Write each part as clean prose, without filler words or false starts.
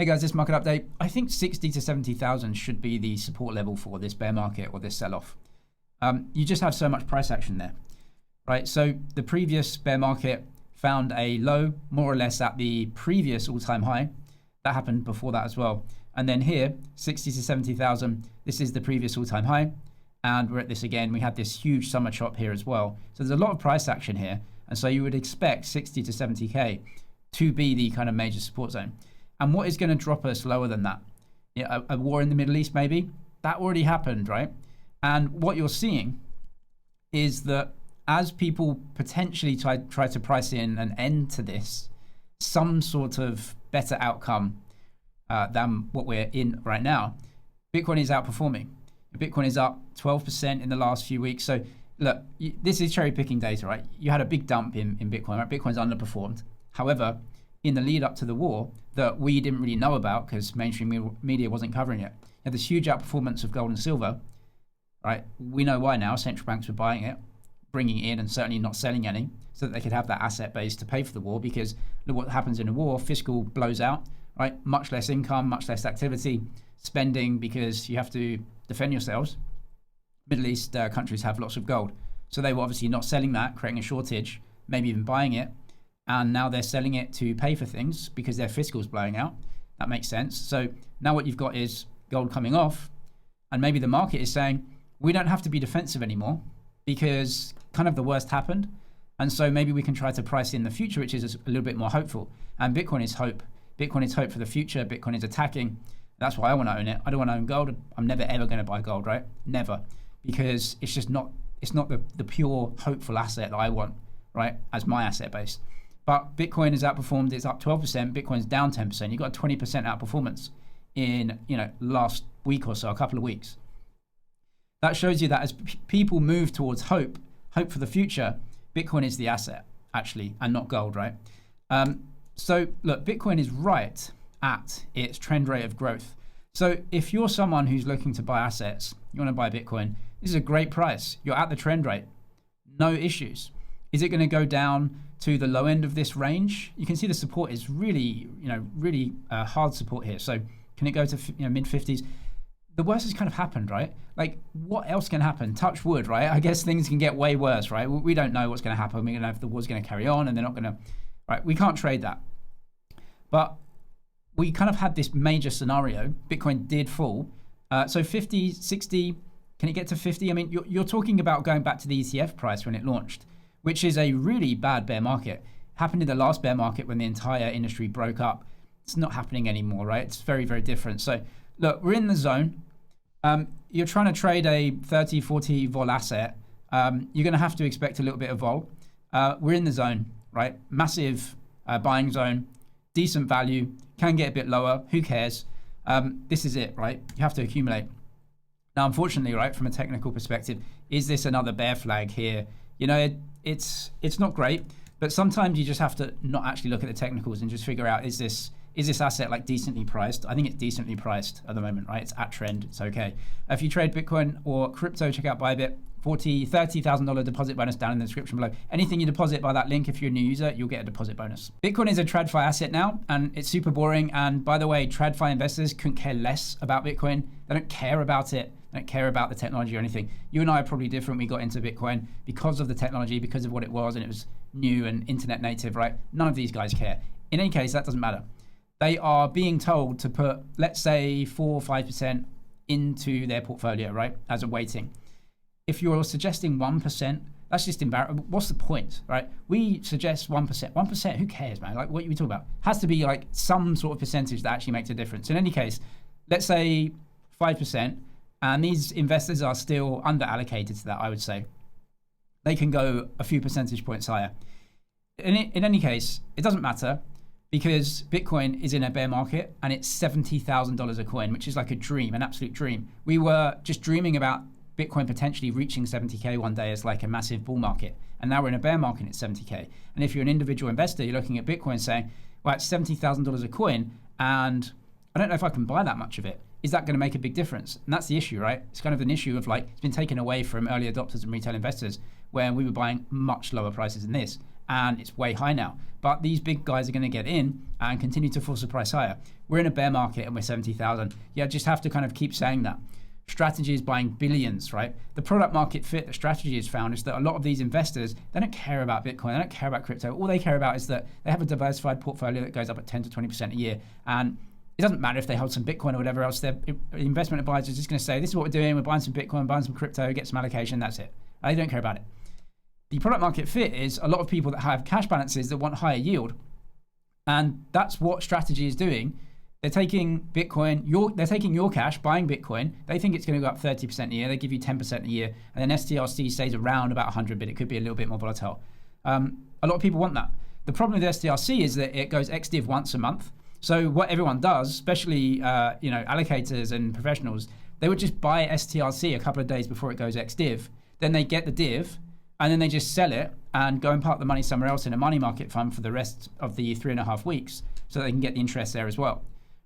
Hey guys, this market update. I think 60 to 70,000 should be the support level for this bear market or this sell-off. You just have so much price action there, right? So the previous bear market found a low more or less at the previous all-time high. That happened before that as well. And then here, 60 to 70,000, this is the previous all-time high. And we're at this again. We had this huge summer chop here as well. So there's a lot of price action here. And so you would expect 60 to 70K to be the kind of major support zone. And what is going to drop us lower than that? Yeah, a war in the Middle East, maybe? That already happened, right? And what you're seeing is that as people potentially try to price in an end to this, some sort of better outcome than what we're in right now, Bitcoin is outperforming. Bitcoin is up 12% in the last few weeks. So look, this is cherry picking data, right? You had a big dump in Bitcoin, right? Bitcoin's underperformed. However, in the lead up to the war that we didn't really know about because mainstream media wasn't covering it, you had this huge outperformance of gold and silver, right? We know why now. Central banks were buying it, bringing it in, and certainly not selling any so that they could have that asset base to pay for the war, because look what happens in a war. Fiscal blows out, right? Much less income, much less activity, spending, because you have to defend yourselves. Middle East countries have lots of gold. So they were obviously not selling that, creating a shortage, maybe even buying it. And now they're selling it to pay for things because their fiscal's blowing out. That makes sense. So now what you've got is gold coming off, and maybe the market is saying, we don't have to be defensive anymore because kind of the worst happened. And so maybe we can try to price in the future, which is a little bit more hopeful. And Bitcoin is hope. Bitcoin is hope for the future. Bitcoin is attacking. That's why I want to own it. I don't want to own gold. I'm never ever going to buy gold, right? Never. Because it's just not, it's not the pure hopeful asset that I want, right? As my asset base. But Bitcoin has outperformed. It's up 12%. Bitcoin's down 10%. You've got a 20% outperformance in, last week or so, a couple of weeks. That shows you that as people move towards hope for the future, Bitcoin is the asset, actually, and not gold, right? So look, Bitcoin is right at its trend rate of growth. So if you're someone who's looking to buy assets, you want to buy Bitcoin, this is a great price. You're at the trend rate. No issues. Is it going to go down to the low end of this range? You can see the support is really, really hard support here. So can it go to mid 50s? The worst has kind of happened, right? Like, what else can happen? Touch wood, right? I guess things can get way worse, right? We don't know what's going to happen. We don't know if the war's going to carry on and they're not going to, right? We can't trade that. But we kind of had this major scenario. Bitcoin did fall. So 50, 60, can it get to 50? I mean, you're talking about going back to the ETF price when it launched, which is a really bad bear market. Happened in the last bear market when the entire industry broke up. It's not happening anymore, right? It's very, very different. So look, we're in the zone. You're trying to trade a 30, 40 vol asset. You're going to have to expect a little bit of vol. We're in the zone, right? Massive buying zone, decent value, can get a bit lower. Who cares? This is it, right? You have to accumulate. Now, unfortunately, right, from a technical perspective, is this another bear flag here? It's not great, but sometimes you just have to not actually look at the technicals and just figure out, is this asset like decently priced? I think it's decently priced at the moment, right? It's at trend. It's okay. If you trade Bitcoin or crypto, check out Bybit. $30,000 deposit bonus down in the description below. Anything you deposit by that link, if you're a new user, you'll get a deposit bonus. Bitcoin is a TradFi asset now, and it's super boring. And by the way, TradFi investors couldn't care less about Bitcoin. They don't care about it. They don't care about the technology or anything. You and I are probably different. We got into Bitcoin because of the technology, because of what it was, and it was new and internet native, right? None of these guys care. In any case, that doesn't matter. They are being told to put, let's say, 4 or 5% into their portfolio, right, as a weighting. If you're suggesting 1%, that's just embarrassing. What's the point, right? We suggest 1%. 1%, who cares, man? Like, what are we talking about? Has to be like some sort of percentage that actually makes a difference. In any case, let's say 5%, and these investors are still under-allocated to that, I would say. They can go a few percentage points higher. In any case, it doesn't matter, because Bitcoin is in a bear market and it's $70,000 a coin, which is like a dream, an absolute dream. We were just dreaming about Bitcoin potentially reaching 70K one day as like a massive bull market. And now we're in a bear market at 70K. And if you're an individual investor, you're looking at Bitcoin saying, well, it's $70,000 a coin, and I don't know if I can buy that much of it. Is that going to make a big difference? And that's the issue, right? It's kind of an issue of like, it's been taken away from early adopters and retail investors where we were buying much lower prices than this. and it's way high now. But these big guys are going to get in and continue to force the price higher. We're in a bear market and we're 70,000. Yeah, just have to kind of keep saying that. Strategy is buying billions, right? The product market fit that Strategy has found is that a lot of these investors, they don't care about Bitcoin, they don't care about crypto. All they care about is that they have a diversified portfolio that goes up at 10 to 20% a year. And it doesn't matter if they hold some Bitcoin or whatever else. Their investment advisor is just going to say, this is what we're doing. We're buying some Bitcoin, buying some crypto, get some allocation. That's it. They don't care about it. The product market fit is a lot of people that have cash balances that want higher yield. And that's what Strategy is doing. They're taking Bitcoin, they're taking your cash, buying Bitcoin. They think it's going to go up 30% a year. They give you 10% a year. And then STRC stays around about 100, but it could be a little bit more volatile. A lot of people want that. The problem with STRC is that it goes ex-div once a month. So what everyone does, especially allocators and professionals, they would just buy STRC a couple of days before it goes ex-div. Then they get the div, and then they just sell it and go and park the money somewhere else in a money market fund for the rest of the 3.5 weeks so they can get the interest there as well.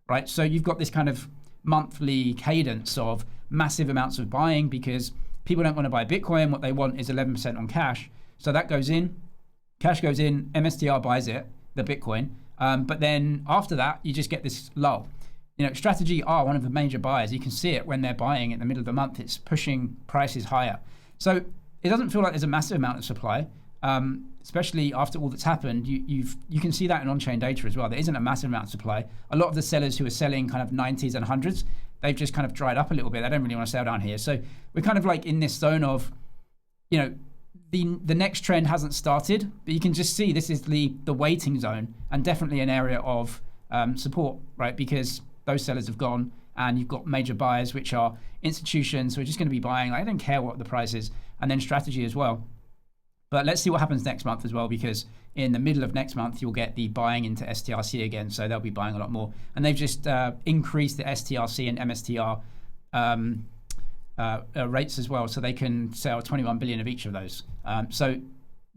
Right, so you've got this kind of monthly cadence of massive amounts of buying because people don't want to buy Bitcoin. What they want is 11% on cash. So that goes in, cash goes in, MSTR buys it, the Bitcoin. But then after that, you just get this lull. Strategy are one of the major buyers. You can see it when they're buying in the middle of the month. It's pushing prices higher. So it doesn't feel like there's a massive amount of supply. Especially after all that's happened, you can see that in on-chain data as well. There isn't a massive amount of supply. A lot of the sellers who are selling kind of 90s and 100s, they've just kind of dried up a little bit. They don't really want to sell down here. So we're kind of like in this zone of, the next trend hasn't started, but you can just see this is the waiting zone and definitely an area of support, right? Because those sellers have gone and you've got major buyers, which are institutions who are just going to be buying. I don't care what the price is, and then Strategy as well. But let's see what happens next month as well, because in the middle of next month, you'll get the buying into STRC again. So they'll be buying a lot more. And they've just increased the STRC and MSTR rates as well. So they can sell 21 billion of each of those. So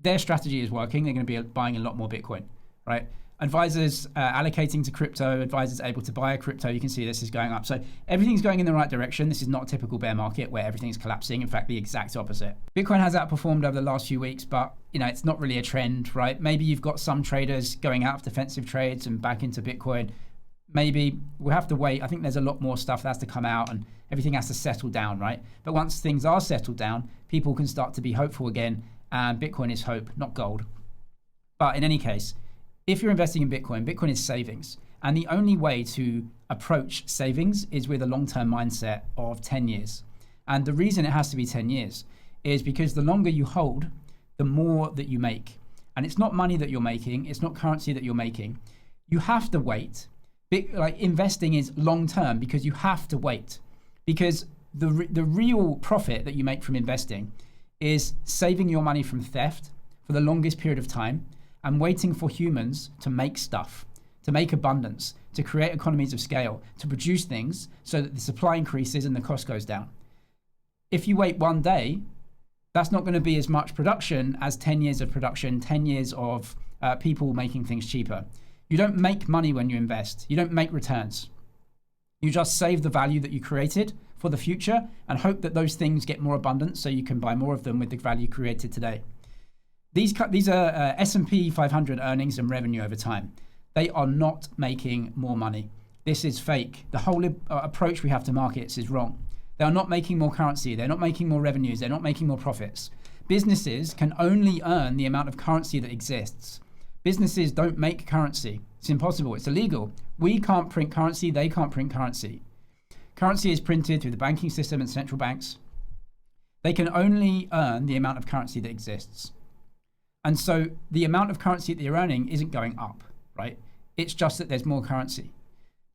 their strategy is working. They're going to be buying a lot more Bitcoin, right? Advisors allocating to crypto, advisors able to buy a crypto. You can see this is going up. So everything's going in the right direction. This is not a typical bear market where everything's collapsing. In fact, the exact opposite. Bitcoin has outperformed over the last few weeks, but it's not really a trend, right? Maybe you've got some traders going out of defensive trades and back into Bitcoin. Maybe we'll have to wait. I think there's a lot more stuff that has to come out and everything has to settle down, right? But once things are settled down, people can start to be hopeful again, and Bitcoin is hope, not gold. But in any case, if you're investing in Bitcoin, Bitcoin is savings. And the only way to approach savings is with a long-term mindset of 10 years. And the reason it has to be 10 years is because the longer you hold, the more that you make. And it's not money that you're making. It's not currency that you're making. You have to wait. Investing is long-term because you have to wait. Because the real profit that you make from investing is saving your money from theft for the longest period of time, and waiting for humans to make stuff, to make abundance, to create economies of scale, to produce things so that the supply increases and the cost goes down. If you wait one day, that's not going to be as much production as 10 years of production, 10 years of people making things cheaper. You don't make money when you invest. You don't make returns. You just save the value that you created for the future and hope that those things get more abundant so you can buy more of them with the value created today. These are S&P 500 earnings and revenue over time. They are not making more money. This is fake. The whole approach we have to markets is wrong. They are not making more currency. They're not making more revenues. They're not making more profits. Businesses can only earn the amount of currency that exists. Businesses don't make currency. It's impossible. It's illegal. We can't print currency. They can't print currency. Currency is printed through the banking system and central banks. They can only earn the amount of currency that exists. And so the amount of currency that you're earning isn't going up, right? It's just that there's more currency.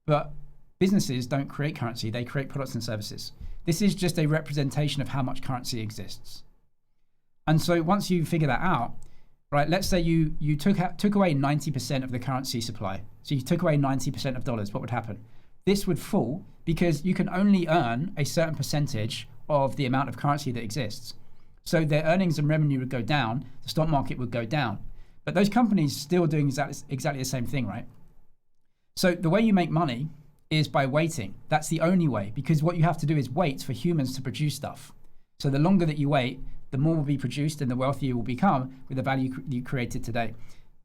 But businesses don't create currency, they create products and services. This is just a representation of how much currency exists. And so once you figure that out, right, let's say you took away 90% of the currency supply. So you took away 90% of dollars, what would happen? This would fall because you can only earn a certain percentage of the amount of currency that exists. So their earnings and revenue would go down, the stock market would go down. But those companies still doing exactly the same thing, right? So the way you make money is by waiting. That's the only way, because what you have to do is wait for humans to produce stuff. So the longer that you wait, the more will be produced and the wealthier you will become with the value you created today.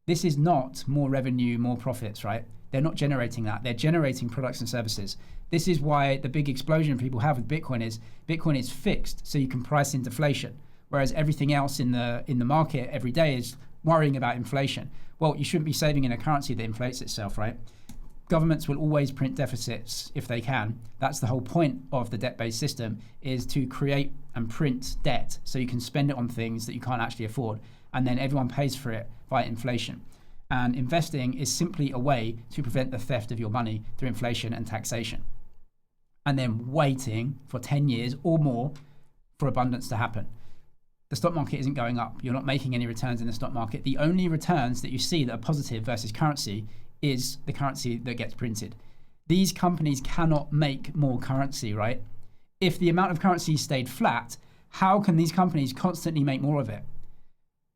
This is not more revenue, more profits, right? They're not generating that. They're generating products and services. This is why the big explosion people have with Bitcoin is fixed, so you can price in deflation, whereas everything else in the market every day is worrying about inflation. Well, you shouldn't be saving in a currency that inflates itself, right? Governments will always print deficits if they can. That's the whole point of the debt-based system, is to create and print debt so you can spend it on things that you can't actually afford, and then everyone pays for it via inflation. And investing is simply a way to prevent the theft of your money through inflation and taxation. And then waiting for 10 years or more for abundance to happen. The stock market isn't going up. You're not making any returns in the stock market. The only returns that you see that are positive versus currency is the currency that gets printed. These companies cannot make more currency, right? If the amount of currency stayed flat, how can these companies constantly make more of it?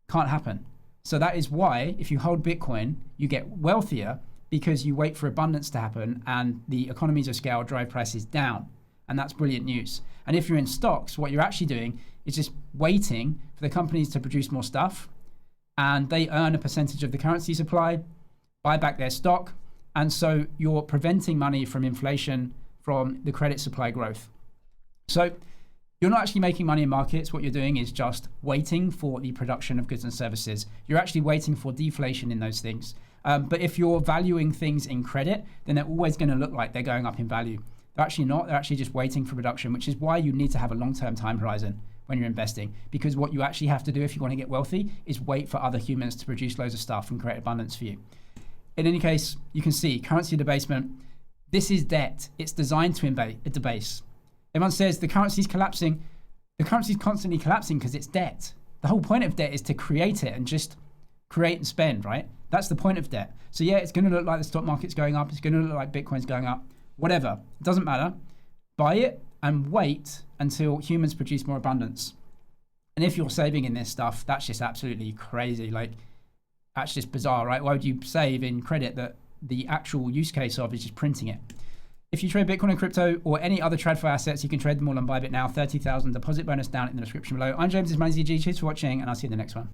Can't happen. So that is why if you hold Bitcoin, you get wealthier because you wait for abundance to happen and the economies of scale drive prices down. And that's brilliant news. And if you're in stocks, what you're actually doing is just waiting for the companies to produce more stuff, and they earn a percentage of the currency supply, buy back their stock, and so you're preventing money from inflation from the credit supply growth. So you're not actually making money in markets. What you're doing is just waiting for the production of goods and services. You're actually waiting for deflation in those things. But if you're valuing things in credit, then they're always going to look like they're going up in value. They're actually not. They're actually just waiting for production, which is why you need to have a long-term time horizon when you're investing. Because what you actually have to do if you want to get wealthy is wait for other humans to produce loads of stuff and create abundance for you. In any case, you can see currency debasement. This is debt. It's designed to debase. Everyone says the currency's collapsing. The currency's constantly collapsing because it's debt. The whole point of debt is to create it and just create and spend, right? That's the point of debt. So yeah, it's going to look like the stock market's going up. It's going to look like Bitcoin's going up. Whatever. It doesn't matter. Buy it and wait until humans produce more abundance. And if you're saving in this stuff, that's just absolutely crazy. Like, that's just bizarre, right? Why would you save in credit that the actual use case of is just printing it? If you trade Bitcoin and crypto or any other TradFi assets, you can trade them all on Bybit now. 30,000 deposit bonus down in the description below. I'm James, this is MoneyZG. Cheers for watching, and I'll see you in the next one.